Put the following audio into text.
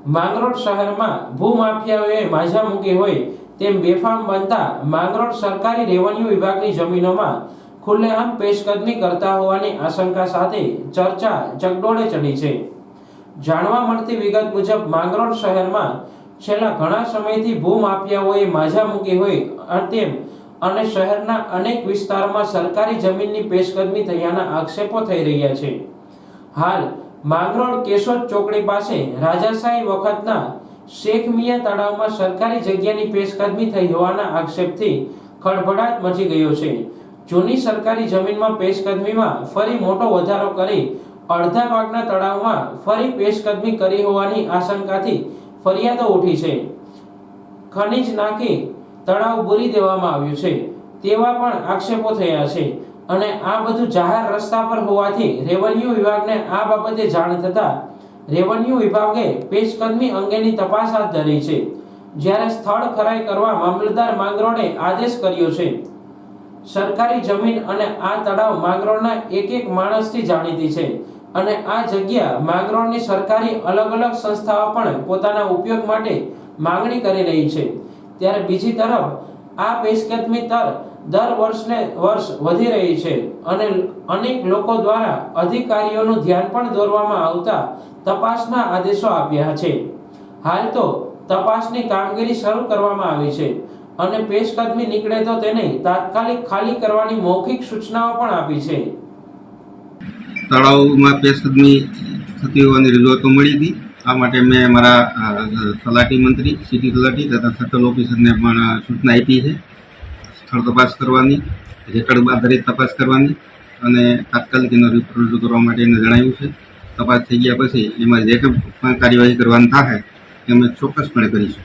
માંગરોળ શહેરમાં ભૂમાફિયાઓએ માઝા મૂકી હોય તેમ બેફામ બનતા માંગરોળ સરકારી રેવન્યુ વિભાગની જમીનોમાં ખુલ્લેઆમ પેશકદમી કરતા હોવાની આશંકા સાથે ચર્ચા ચકડોળે ચડી છે। જાણવા મળતી વિગત મુજબ માંગરોળ શહેરમાં છેલ્લા ઘણા સમયથી ભૂમાફિયાઓએ માઝા મૂકી હોય તેમ અને શહેરના અનેક વિસ્તારોમાં સરકારી જમીનની પેશકદમી થયાના આક્ષેપો થઈ રહ્યા છે। હાલ માંગરોળ કેશોદ ચોકડી પાસે રાજાશાહી વખતના શેખ મિયા તળાવમાં સરકારી જગ્યાની પેશકદમી થઈ હોવાના આક્ષેપથી ખળભળાટ મચી ગયો છે। જૂની સરકારી જમીનમાં પેશકદમીમાં ફરી મોટો વધારો કરી અડધા ભાગના તળાવમાં ફરી પેશકદમી કરી હોવાની આશંકાથી ફરિયાદો ઉઠી છે। ખનીજ નાખી તળાવ બુરી દેવામાં આવ્યું છે તેવા પણ આક્ષેપો થયા છે અને આ બધું જાહેર રસ્તા પર હોવાથી રેવન્યુ વિભાગને આ બાબતે જાણ થતા રેવન્યુ વિભાગે પેશકદમી અંગેની તપાસ હાથ ધરી છે। જ્યારે સ્થળ ખરાઈ કરવા મામલતદાર માંગરોળે આદેશ કર્યો છે। સરકારી જમીન અને આ તળાવ માંગરોળના એક માણસથી જાણીતી છે અને આ જગ્યા માંગરોળની સરકારી અલગ અલગ સંસ્થાઓ પણ પોતાના ઉપયોગ માટે માંગણી કરી રહી છે। ત્યારે બીજી તરફ આ પેશકદમી દર વર્ષ વધી રહી છે અને અનેક લોકો દ્વારા અધિકારીઓનું ધ્યાન પણ દોરવામાં આવતા તપાસના આદેશો આપ્યા છે। હાલ તો તપાસની કામગીરી શરૂ કરવામાં આવી છે અને પેશકદમી નીકળે તો તેને તાત્કાલિક ખાલી કરવાની મૌખિક સૂચનાઓ પણ આપી છે। તળાવમાં પેશકદમી થતી હોવાની રજૂઆતો મળી હતી। આ માટે મેં મારા તલાટી મંત્રી સિટી તલાટી તથા સર્કલ ઓફિસરને પણ સૂચના આપી છે। સ્થળ તપાસ કરવાની, રેકર્ડ આધારિત તપાસ કરવાની અને તાત્કાલિક એનો રિપોર્ટ રજૂ કરવા માટે એને જણાવ્યું છે। તપાસ થઈ ગયા પછી એમાં જે કંઈ કાર્યવાહી કરવાની થાય એ અમે ચોક્કસપણે કરીશું।